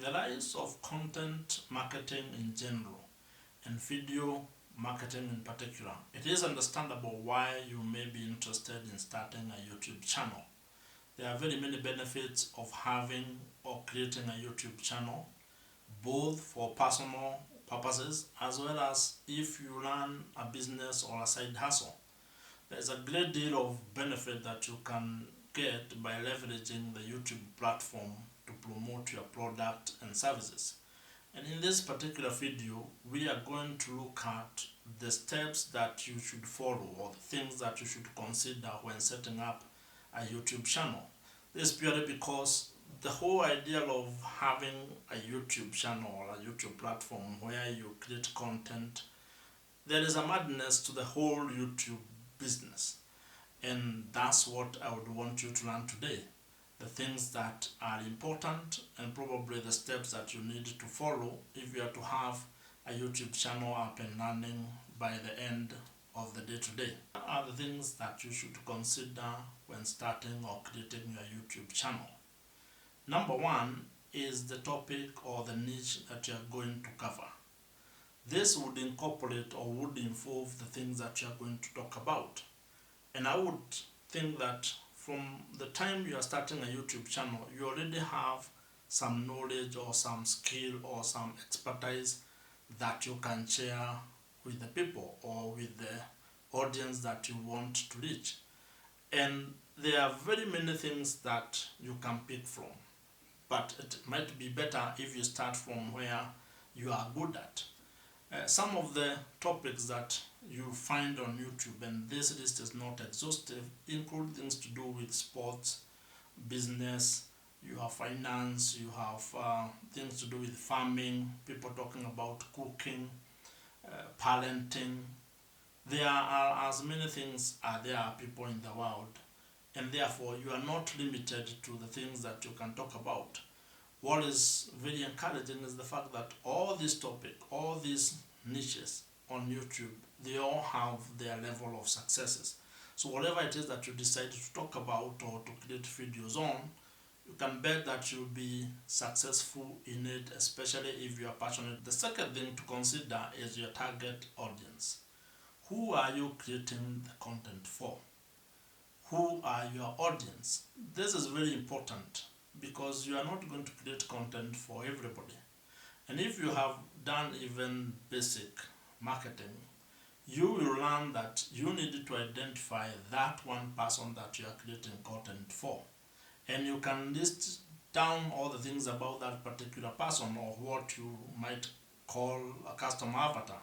With the rise of content marketing in general and video marketing in particular, it is understandable why you may be interested in starting a YouTube channel. There are very many benefits of having or creating a YouTube channel, both for personal purposes as well as if you run a business or a side hustle. There's a great deal of benefit that you can get by leveraging the YouTube platform to promote your product and services. And in this particular video, we are going to look at the steps that you should follow or the things that you should consider when setting up a YouTube channel. This is purely because the whole idea of having a YouTube channel or a YouTube platform where you create content, there is a madness to the whole YouTube business. And that's what I would want you to learn today. The things that are important and probably the steps that you need to follow if you are to have a YouTube channel up and running by the end of the day today. What are the things that you should consider when starting or creating your YouTube channel? Number one is the topic or the niche that you are going to cover. This would incorporate or would involve the things that you are going to talk about. And I would think that from the time you are starting a YouTube channel, you already have some knowledge or some skill or some expertise that you can share with the people or with the audience that you want to reach. And there are very many things that you can pick from, but it might be better if you start from where you are good at. Some of the topics that you find on YouTube, and this list is not exhaustive, include things to do with sports, business, you have finance, you have things to do with farming, people talking about cooking, parenting. There are as many things as there are people in the world, and therefore you are not limited to the things that you can talk about. What is very encouraging is the fact that all these topics, all these niches on YouTube, they all have their level of successes. So whatever it is that you decide to talk about or to create videos on, you can bet that you'll be successful in it, especially if you are passionate. The second thing to consider is your target audience. Who are you creating the content for? Who are your audience? This is very important because you are not going to create content for everybody. And if you have done even basic marketing, you will learn that you need to identify that one person that you are creating content for. And you can list down all the things about that particular person or what you might call a customer avatar.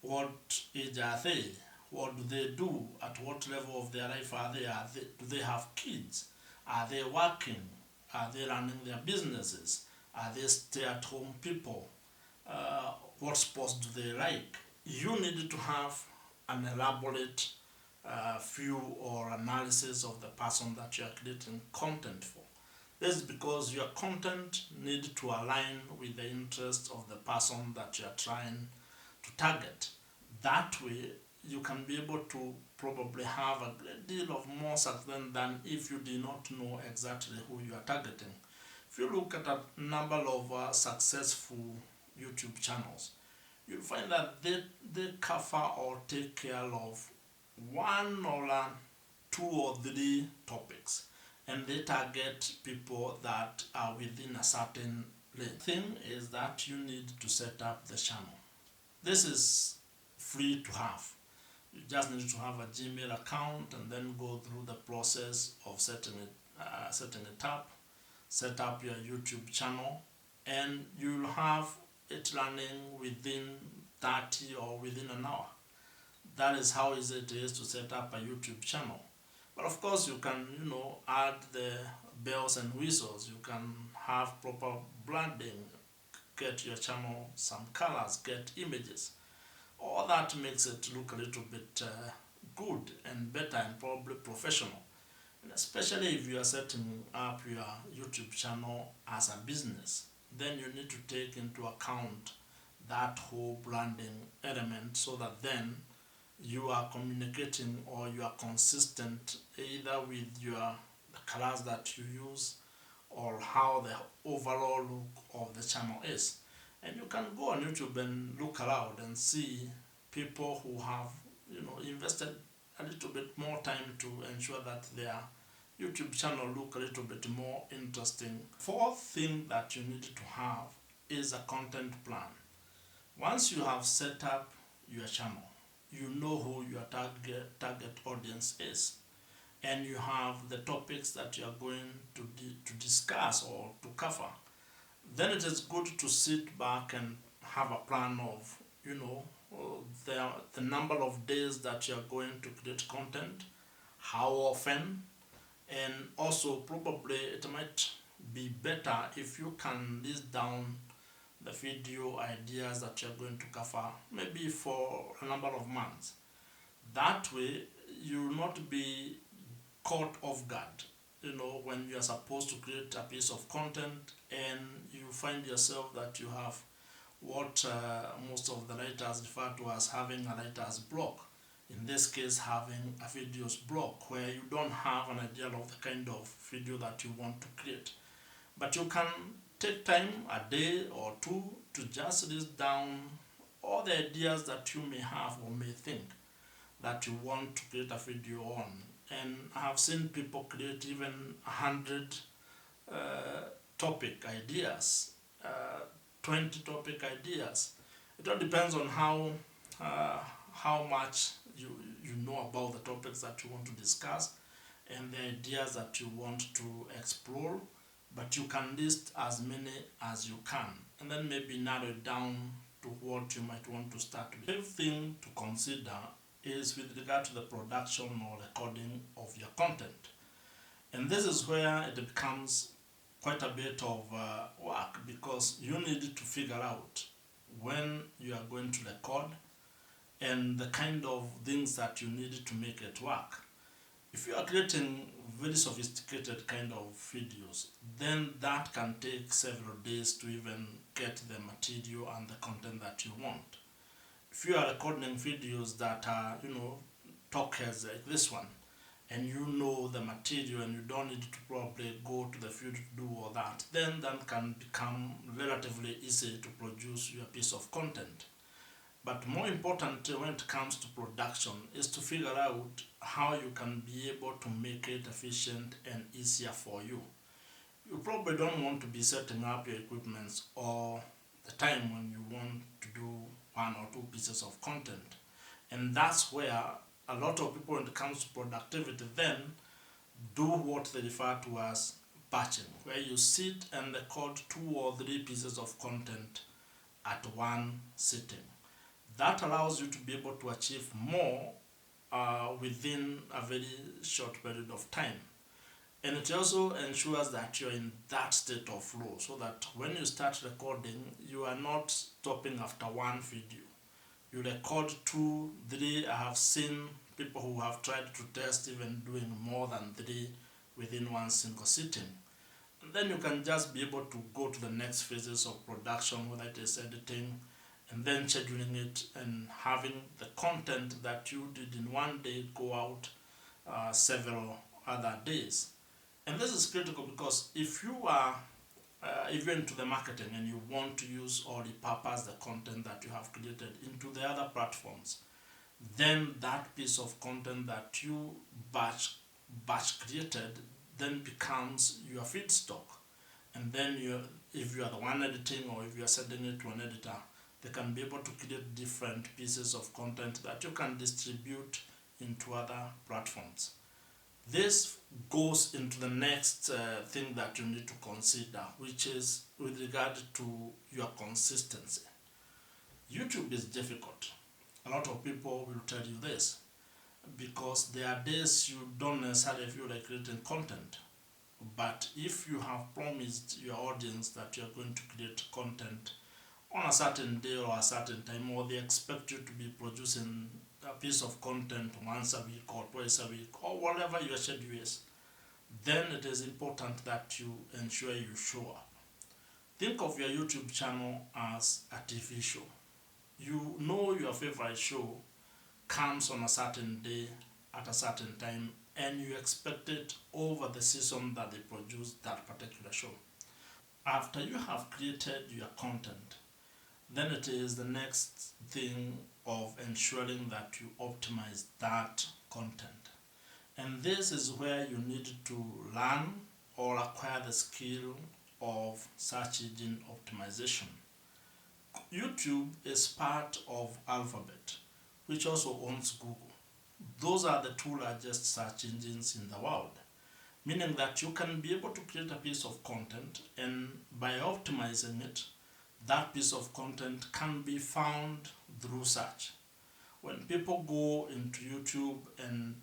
What age are they? What do they do? At what level of their life are they? Do they have kids? Are they working? Are they running their businesses? Are they stay-at-home people? What sports do they like? You need to have an elaborate view or analysis of the person that you are creating content for. This is because your content needs to align with the interests of the person that you are trying to target. That way, you can be able to probably have a great deal of more success than if you did not know exactly who you are targeting. If you look at a number of successful YouTube channels, you'll find that they cover or take care of one or two or three topics, and they target people that are within a certain lane. The thing is that you need to set up the channel. This is free to have. You just need to have a Gmail account and then go through the process of setting it up, set up your YouTube channel, and you'll have it running within 30 or within an hour. That is how easy it is to set up a YouTube channel. But of course you can, add the bells and whistles. You can have proper branding, get your channel some colors, get images. All that makes it look a little bit good and better and probably professional. And especially if you are setting up your YouTube channel as a business, then you need to take into account that whole branding element so that then you are communicating or you are consistent either with the colors that you use or how the overall look of the channel is. And you can go on YouTube and look around and see people who have, invested a little bit more time to ensure that their YouTube channel look a little bit more interesting. Fourth thing that you need to have is a content plan. Once you have set up your channel, you know who your target audience is, and you have the topics that you are going to discuss or to cover, then it is good to sit back and have a plan of, the number of days that you are going to create content, how often, and also probably it might be better if you can list down the video ideas that you're going to cover maybe for a number of months. That way you will not be caught off guard, when you are supposed to create a piece of content and you find yourself that you have what most of the writers refer to as having a writer's block. In this case, having a videos block where you don't have an idea of the kind of video that you want to create. But you can take time, a day or two, to just list down all the ideas that you may have or may think that you want to create a video on. And I have seen people create even 100 topic ideas, 20 topic ideas. It all depends on how much you know about the topics that you want to discuss and the ideas that you want to explore. But you can list as many as you can, and then maybe narrow it down to what you might want to start with. The fifth thing to consider is with regard to the production or recording of your content. And this is where it becomes quite a bit of work, because you need to figure out when you are going to record and the kind of things that you need to make it work. If you are creating very sophisticated kind of videos, then that can take several days to even get the material and the content that you want. If you are recording videos that are, talkers like this one, and you know the material and you don't need to probably go to the field to do all that, then that can become relatively easy to produce your piece of content. But more important when it comes to production is to figure out how you can be able to make it efficient and easier for you. You probably don't want to be setting up your equipment all the time when you want to do one or two pieces of content. And that's where a lot of people, when it comes to productivity, then do what they refer to as batching, where you sit and record 2 or 3 pieces of content at one sitting. That allows you to be able to achieve more within a very short period of time. And it also ensures that you're in that state of flow, so that when you start recording, you are not stopping after one video. You record 2, 3. I have seen people who have tried to test even doing more than 3 within one single sitting. And then you can just be able to go to the next phases of production, whether it is editing, and then scheduling it and having the content that you did in one day go out several other days. And this is critical because if you are even into the marketing and you want to use or repurpose the content that you have created into the other platforms, then that piece of content that you batch created then becomes your feedstock. And then if you are the one editing or if you are sending it to an editor, they can be able to create different pieces of content that you can distribute into other platforms. This goes into the next thing that you need to consider, which is with regard to your consistency. YouTube is difficult. A lot of people will tell you this, because there are days you don't necessarily feel like creating content. But if you have promised your audience that you are going to create content on a certain day or a certain time, or they expect you to be producing a piece of content once a week or twice a week or whatever your schedule is, then it is important that you ensure you show up. Think of your YouTube channel as a TV show. You know your favorite show comes on a certain day at a certain time, and you expect it over the season that they produce that particular show. After you have created your content, then it is the next thing of ensuring that you optimize that content. And this is where you need to learn or acquire the skill of search engine optimization. YouTube is part of Alphabet, which also owns Google. Those are the two largest search engines in the world, meaning that you can be able to create a piece of content, and by optimizing it, that piece of content can be found through search. When people go into YouTube and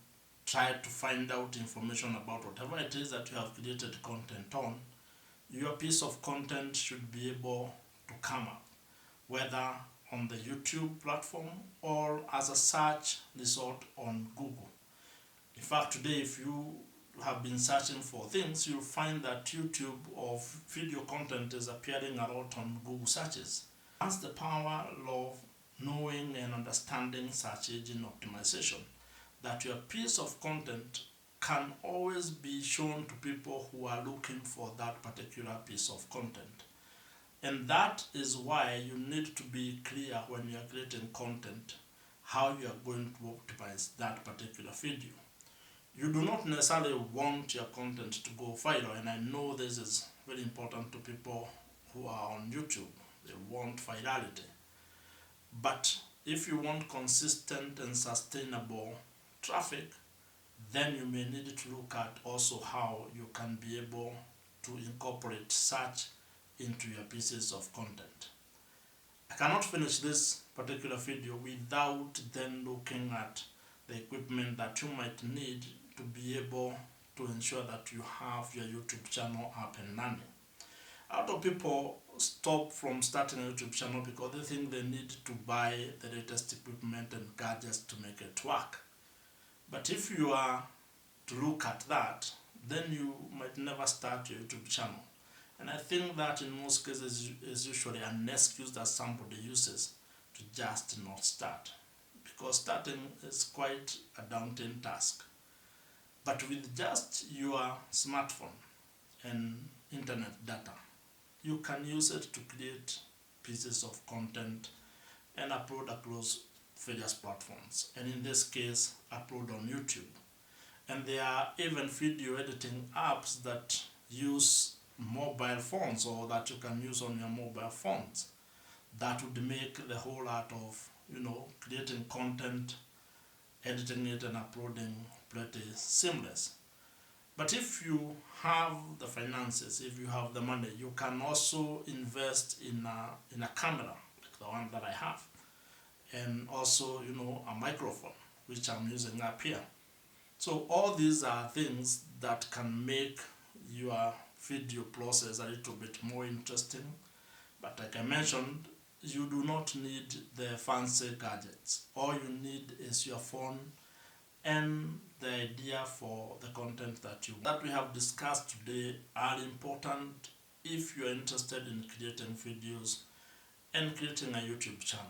try to find out information about whatever it is that you have created content on, your piece of content should be able to come up, whether on the YouTube platform or as a search result on Google. In fact, today, if you have been searching for things, you'll find that YouTube or video content is appearing a lot on Google searches. That's the power of knowing and understanding search engine optimization, that your piece of content can always be shown to people who are looking for that particular piece of content. And that is why you need to be clear when you are creating content, how you are going to optimize that particular video. You do not necessarily want your content to go viral, and I know this is very important to people who are on YouTube. They want virality. But if you want consistent and sustainable traffic, then you may need to look at also how you can be able to incorporate search into your pieces of content. I cannot finish this particular video without then looking at the equipment that you might need to be able to ensure that you have your YouTube channel up and running. A lot of people stop from starting a YouTube channel because they think they need to buy the latest equipment and gadgets to make it work. But if you are to look at that, then you might never start your YouTube channel. And I think that in most cases is usually an excuse that somebody uses to just not start, because starting is quite a daunting task. But with just your smartphone and internet data, you can use it to create pieces of content and upload across various platforms, and in this case upload on YouTube. And there are even video editing apps that use mobile phones, or that you can use on your mobile phones, that would make the whole art of creating content, editing it and uploading pretty seamless. But if you have the finances, if you have the money, you can also invest in a camera like the one that I have, and also a microphone which I'm using up here. So all these are things that can make your video process a little bit more interesting. But like I mentioned, you do not need the fancy gadgets. All you need is your phone and the idea for the content that we have discussed today are important if you are interested in creating videos and creating a YouTube channel.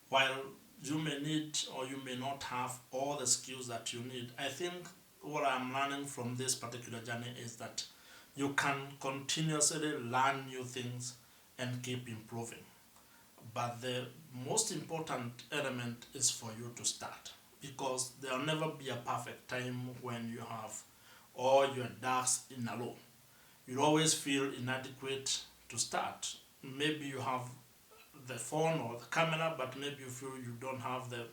While you may need or you may not have all the skills that you need, I think what I'm learning from this particular journey is that you can continuously learn new things and keep improving. But the most important element is for you to start, because there will never be a perfect time when you have all your ducks in a row. You'll always feel inadequate to start. Maybe you have the phone or the camera, but maybe you feel you don't have the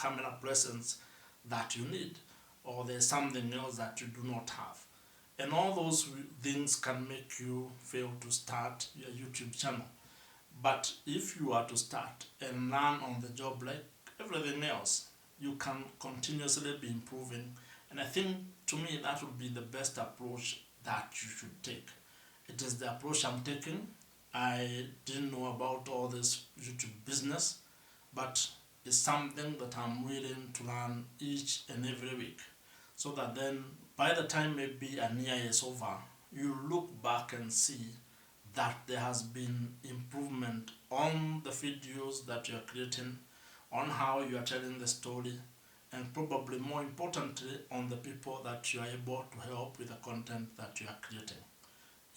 camera presence that you need, or there's something else that you do not have. And all those things can make you fail to start your YouTube channel. But if you are to start and learn on the job like everything else, you can continuously be improving. And I think, to me, that would be the best approach that you should take. It is the approach I'm taking. I didn't know about all this YouTube business, but it's something that I'm willing to learn each and every week, so that then by the time maybe a year is over, you look back and see that there has been improvement on the videos that you're creating, on how you are telling the story, and probably more importantly on the people that you are able to help with the content that you are creating.